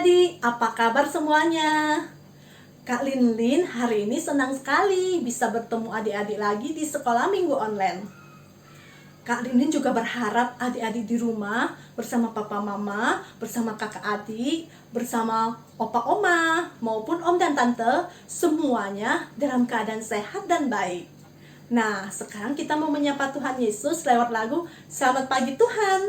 adik-adik, apa kabar semuanya? Kak Linlin hari ini senang sekali bisa bertemu adik-adik lagi di sekolah minggu online. Kak Linlin juga berharap adik-adik di rumah bersama papa mama, bersama kakak adik, bersama opa oma, maupun om dan tante, semuanya dalam keadaan sehat dan baik. Nah, sekarang kita mau menyapa Tuhan Yesus lewat lagu Selamat Pagi Tuhan.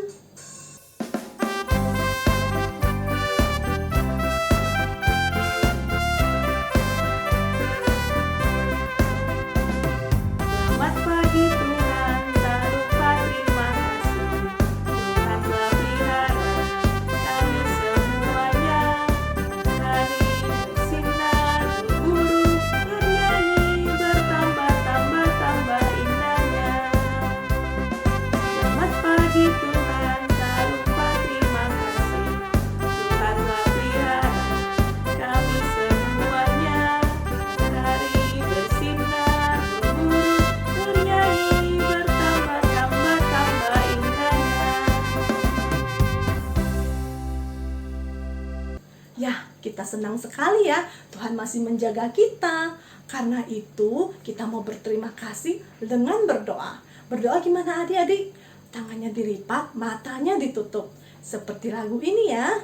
Ya, kita senang sekali ya, Tuhan masih menjaga kita. Karena itu, kita mau berterima kasih dengan berdoa. Berdoa gimana adik-adik? Tangannya dilipat, matanya ditutup. Seperti lagu ini ya.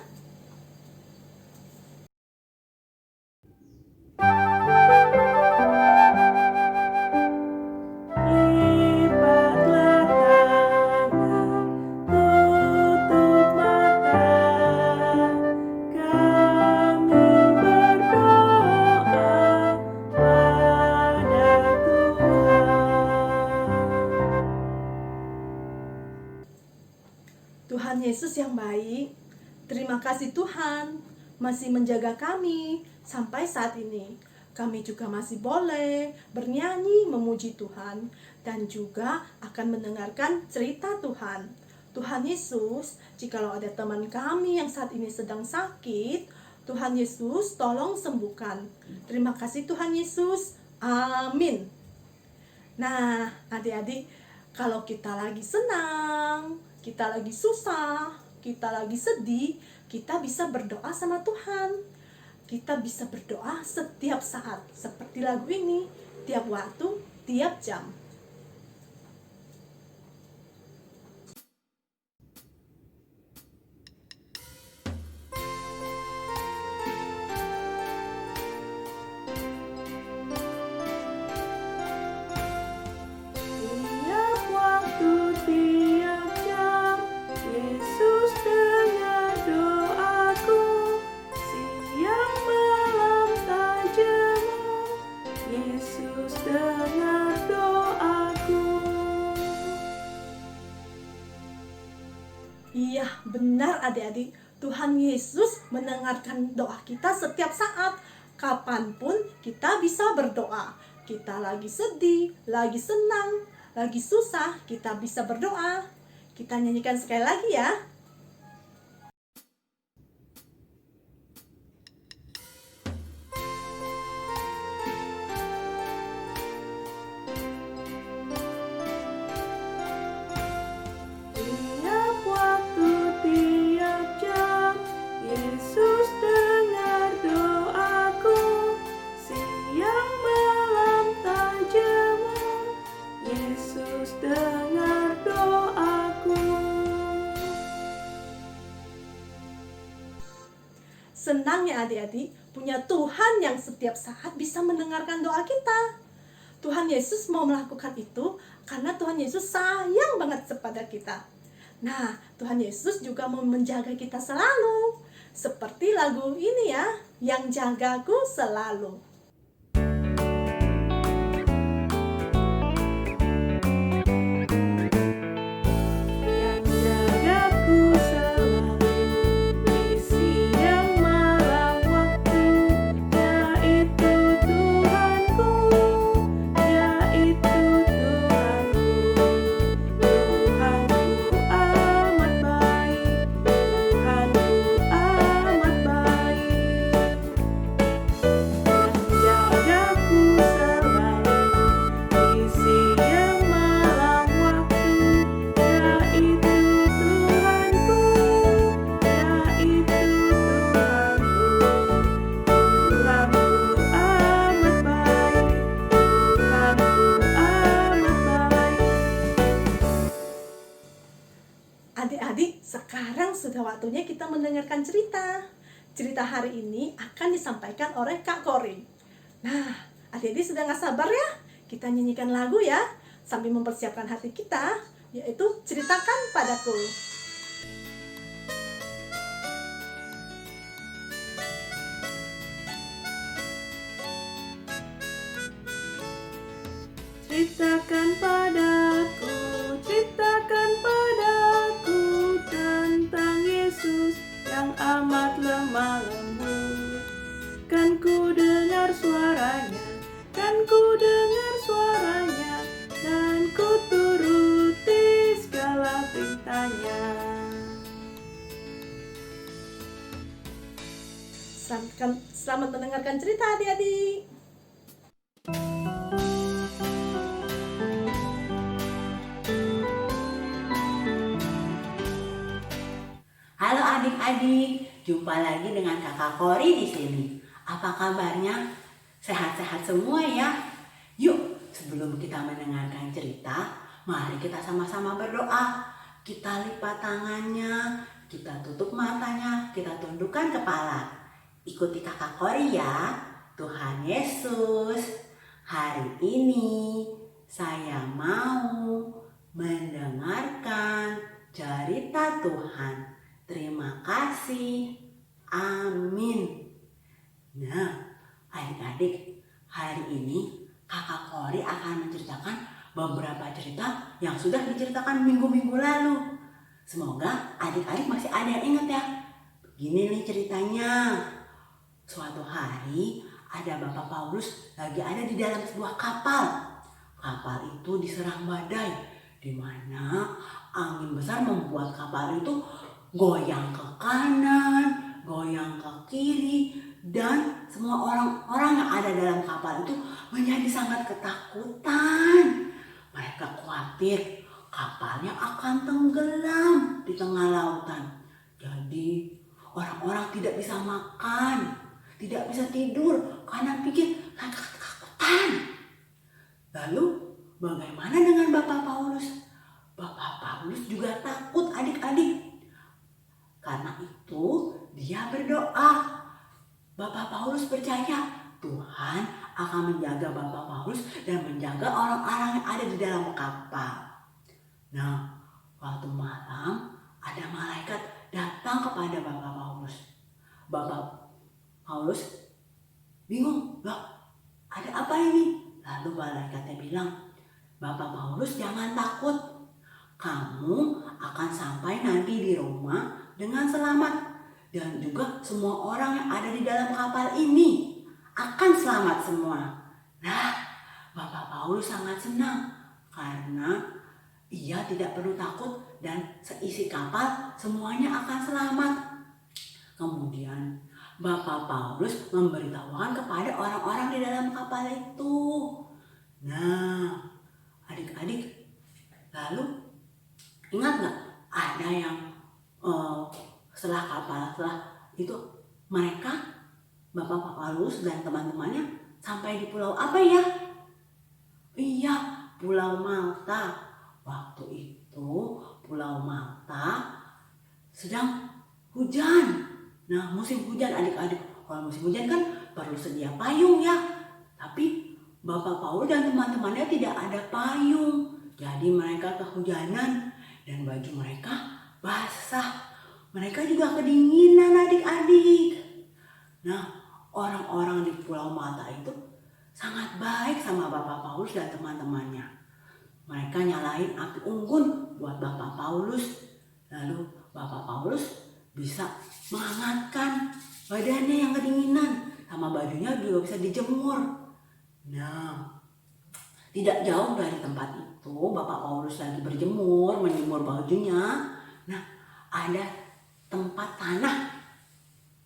Tuhan Yesus yang baik, terima kasih Tuhan masih menjaga kami sampai saat ini. Kami juga masih boleh bernyanyi memuji Tuhan dan juga akan mendengarkan cerita Tuhan. Tuhan Yesus, jikalau ada teman kami yang saat ini sedang sakit, Tuhan Yesus tolong sembuhkan. Terima kasih Tuhan Yesus. Amin. Nah, adik-adik, kalau kita lagi senang, kita lagi susah, kita lagi sedih, kita bisa berdoa sama Tuhan. Kita bisa berdoa setiap saat, seperti lagu ini, tiap waktu, tiap jam. Iya, benar adik-adik. Tuhan Yesus mendengarkan doa kita setiap saat. Kapanpun kita bisa berdoa. Kita lagi sedih, lagi senang, lagi susah, kita bisa berdoa. Kita nyanyikan sekali lagi ya. Senang ya adik-adik, punya Tuhan yang setiap saat bisa mendengarkan doa kita. Tuhan Yesus mau melakukan itu karena Tuhan Yesus sayang banget kepada kita. Nah, Tuhan Yesus juga mau menjaga kita selalu. Seperti lagu ini ya, yang jagaku selalu. Adik-adik, sekarang sudah waktunya kita mendengarkan cerita. Cerita hari ini akan disampaikan oleh Kak Kori. Nah, adik-adik sudah gak sabar ya? Kita nyanyikan lagu ya, sambil mempersiapkan hati kita, yaitu Ceritakan Padaku. Ceritakan padaku, ceritakan padaku tentang Yesus yang amat lemah lembut. Kan ku dengar suaranya, kan ku dengar suaranya, dan ku turuti segala perintahnya. Selamat mendengarkan cerita adik-adik. Halo adik-adik, jumpa lagi dengan Kakak Kori di sini. Apa kabarnya? Sehat-sehat semua ya? Yuk, sebelum kita mendengarkan cerita, mari kita sama-sama berdoa. Kita lipat tangannya, kita tutup matanya, kita tundukkan kepala. Ikuti Kakak Kori ya. Tuhan Yesus, hari ini saya mau mendengarkan cerita Tuhan. Terima kasih. Amin. Nah, adik-adik, hari ini Kakak Kori akan menceritakan beberapa cerita yang sudah diceritakan minggu-minggu lalu. Semoga adik-adik masih ada yang ingat ya. Begini nih ceritanya. Suatu hari ada Bapak Paulus lagi ada di dalam sebuah kapal. Kapal itu diserang badai, di mana angin besar membuat kapal itu goyang ke kanan, goyang ke kiri, dan semua orang-orang yang ada dalam kapal itu menjadi sangat ketakutan. Mereka khawatir kapalnya akan tenggelam di tengah lautan. Jadi orang-orang tidak bisa makan, tidak bisa tidur karena pikir mereka ketakutan. Lalu bagaimana dengan Bapak Paulus? Bapak Paulus juga takut adik-adik. Karena itu dia berdoa. Bapak Paulus percaya Tuhan akan menjaga Bapak Paulus dan menjaga orang-orang yang ada di dalam kapal. Nah, waktu malam ada malaikat datang kepada Bapak Paulus. Bapak Paulus bingung, "Loh, ada apa ini?" Lalu malaikatnya bilang, "Bapak Paulus jangan takut. Kamu akan sampai nanti di Roma dengan selamat, dan juga semua orang yang ada di dalam kapal ini akan selamat semua." Nah, Bapak Paulus sangat senang karena ia tidak perlu takut dan seisi kapal semuanya akan selamat. Kemudian Bapak Paulus memberitahukan kepada orang-orang di dalam kapal itu. Nah, adik-adik, lalu ingat gak ada yang setelah itu mereka, Bapak Paulus dan teman-temannya sampai di pulau apa ya? Iya, Pulau Malta. Waktu itu Pulau Malta sedang hujan. Nah, musim hujan adik-adik. Kalau musim hujan kan perlu sedia payung ya. Tapi Bapak Paulus dan teman-temannya tidak ada payung. Jadi mereka kehujanan dan baju mereka basah. Mereka juga kedinginan adik-adik. Nah, orang-orang di Pulau Malta itu sangat baik sama Bapak Paulus dan teman-temannya. Mereka nyalain api unggun buat Bapak Paulus. Lalu Bapak Paulus bisa menghangatkan badannya yang kedinginan. Sama bajunya juga bisa dijemur. Nah, tidak jauh dari tempat itu Bapak Paulus lagi menjemur bajunya. Nah, ada tempat tanah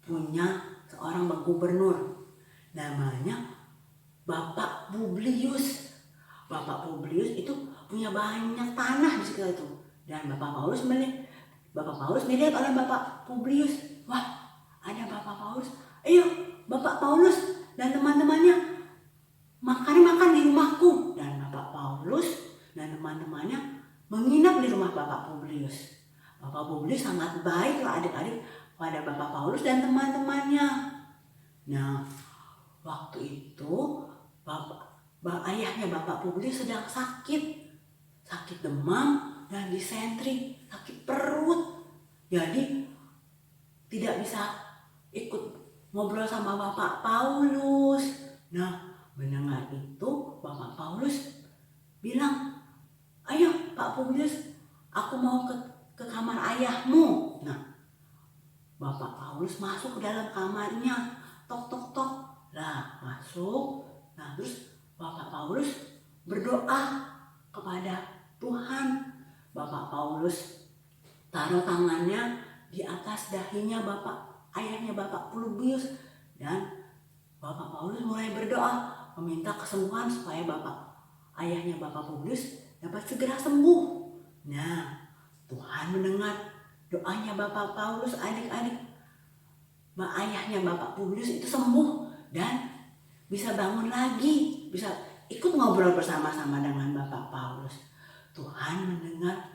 punya seorang gubernur, namanya Bapak Publius. Bapak Publius itu punya banyak tanah di sekitar itu. Dan Bapak Paulus melihat oleh Bapak Publius. Wah, ada Bapak Paulus. Ayo, Bapak Paulus dan teman-temannya makan di rumahku. Dan Bapak Paulus dan teman-temannya menginap di rumah Bapak Publius. Bapak Publius sangat baik loh adik-adik pada Bapak Paulus dan teman-temannya. Nah, waktu itu ayahnya Bapak Publius sedang sakit demam dan disentri, sakit perut. Jadi tidak bisa ikut ngobrol sama Bapak Paulus. Nah, mendengar itu Bapak Paulus bilang, "Ayo Pak Publius, aku mau ke kamar ayahmu." Nah, Bapak Paulus masuk ke dalam kamarnya, tok tok tok. Lah, masuk. Nah, terus Bapak Paulus berdoa kepada Tuhan. Bapak Paulus taruh tangannya di atas dahinya ayahnya Bapak Publius, dan Bapak Paulus mulai berdoa meminta kesembuhan supaya ayahnya Bapak Publius dapat segera sembuh. Nah, Tuhan mendengar doanya Bapak Paulus adik-adik. Ayahnya Bapak Publius itu sembuh dan bisa bangun lagi, bisa ikut ngobrol bersama-sama dengan Bapak Paulus. Tuhan mendengar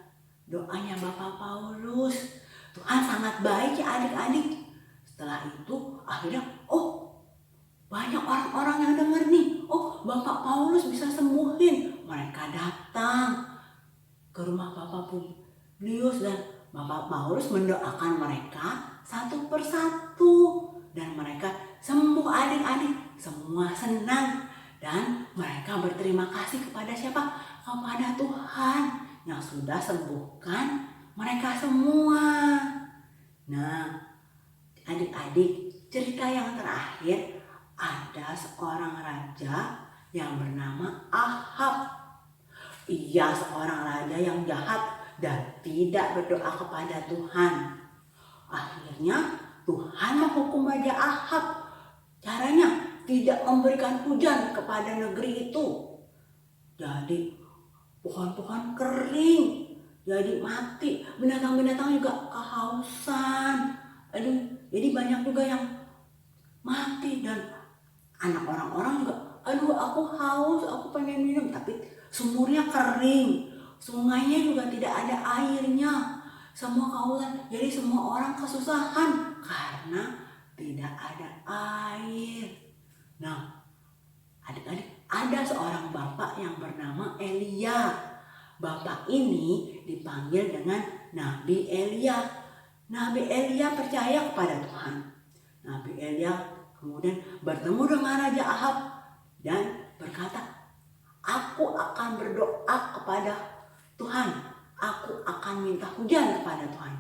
doanya Bapak Paulus. Tuhan sangat baik ya adik-adik. Setelah itu akhirnya banyak orang-orang yang dengar nih. Bapak Paulus bisa sembuhin. Mereka datang ke rumah Bapak Publius dan Bapak Paulus mendoakan mereka satu persatu. Dan mereka sembuh adik-adik. Semua senang. Dan mereka berterima kasih kepada siapa? Kepada Tuhan yang sudah sembuhkan mereka semua. Nah, adik-adik, cerita yang terakhir, ada seorang raja yang bernama Ahab. Ia seorang raja yang jahat dan tidak berdoa kepada Tuhan. Akhirnya Tuhan menghukum Raja Ahab. Caranya tidak memberikan hujan kepada negeri itu. Jadi pohon-pohon kering, jadi mati. Binatang-binatang juga kehausan. Jadi banyak juga yang mati. Dan anak orang-orang juga, aku haus, aku pengen minum. Tapi sumurnya kering, sungainya juga tidak ada airnya. Semua kehausan, jadi semua orang kesusahan karena tidak ada air. Nah, adik-adik, ada seorang bapak yang bernama Elia. Bapak ini dipanggil dengan Nabi Elia. Nabi Elia percaya kepada Tuhan. Nabi Elia kemudian bertemu dengan Raja Ahab dan berkata, "Aku akan berdoa kepada Tuhan. Aku akan minta hujan kepada Tuhan."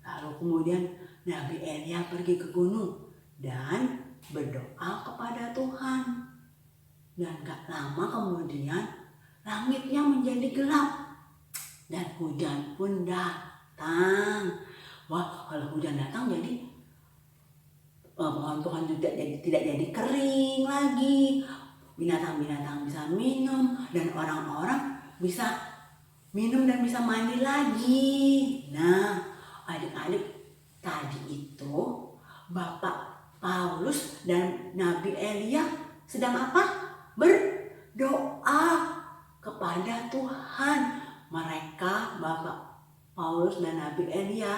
Lalu kemudian Nabi Elia pergi ke gunung dan berdoa kepada Tuhan. Dan gak lama kemudian langitnya menjadi gelap dan hujan pun datang. Wah, kalau hujan datang jadi pohon-pohon juga tidak jadi kering lagi. Binatang-binatang bisa minum dan orang-orang bisa minum dan bisa mandi lagi. Nah, adik-adik, tadi itu Bapak Paulus dan Nabi Elia sedang apa? Berdoa kepada Tuhan. Mereka, Bapak Paulus dan Nabi Elia,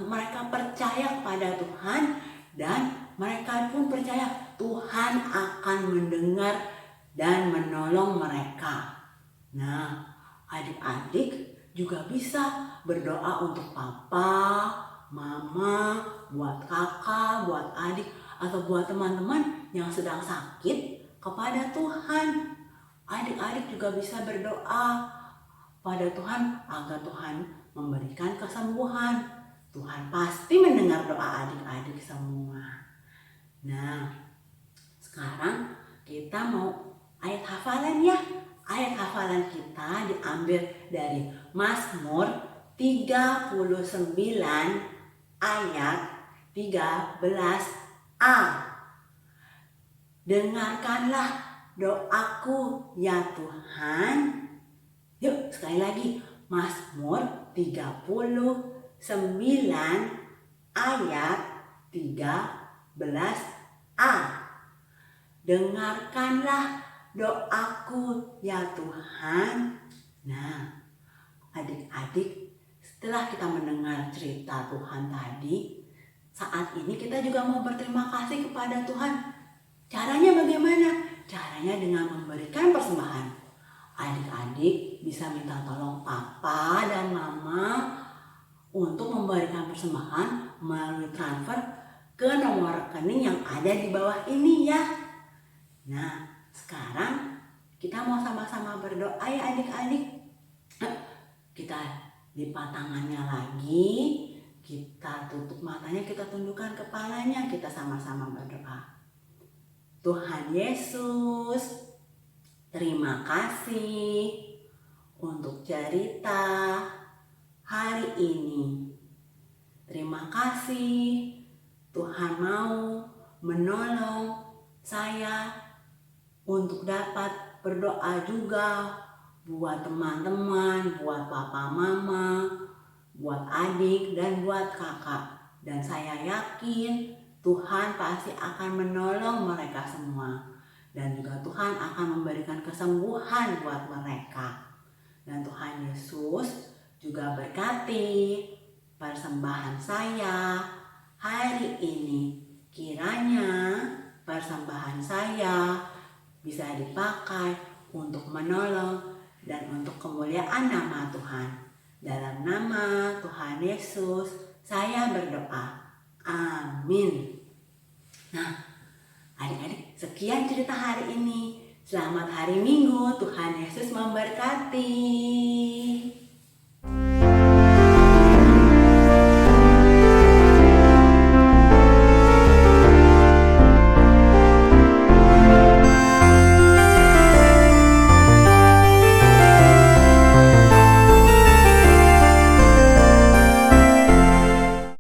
mereka percaya kepada Tuhan dan mereka pun percaya Tuhan akan mendengar dan menolong mereka. Nah, adik-adik juga bisa berdoa untuk papa, mama, buat kakak, buat adik, atau buat teman-teman yang sedang sakit kepada Tuhan. Adik-adik juga bisa berdoa pada Tuhan agar Tuhan memberikan kesembuhan. Tuhan pasti mendengar doa adik-adik semua. Nah, sekarang kita mau ayat hafalan ya. Ayat hafalan kita diambil dari Mazmur 39 ayat 13a. Dengarkanlah doaku ya Tuhan. Yuk sekali lagi, Mazmur 39 ayat 13a. Dengarkanlah doaku ya Tuhan. Nah, adik-adik, setelah kita mendengar cerita Tuhan tadi, saat ini kita juga mau berterima kasih kepada Tuhan. Caranya bagaimana? Caranya dengan memberikan persembahan. Adik-adik bisa minta tolong papa dan mama untuk memberikan persembahan melalui transfer ke nomor rekening yang ada di bawah ini ya. Nah, sekarang kita mau sama-sama berdoa ya adik-adik. Kita lipat tangannya lagi, kita tutup matanya, kita tundukkan kepalanya, kita sama-sama berdoa. Tuhan Yesus, terima kasih untuk cerita hari ini. Terima kasih Tuhan mau menolong saya untuk dapat berdoa juga buat teman-teman, buat papa mama, buat adik dan buat kakak. Dan saya yakin Tuhan pasti akan menolong mereka semua. Dan juga Tuhan akan memberikan kesembuhan buat mereka. Dan Tuhan Yesus juga berkati persembahan saya hari ini. Kiranya persembahan saya bisa dipakai untuk menolong dan untuk kemuliaan nama Tuhan. Dalam nama Tuhan Yesus saya berdoa. Amin. Nah, adik-adik, sekian cerita hari ini. Selamat hari Minggu. Tuhan Yesus memberkati.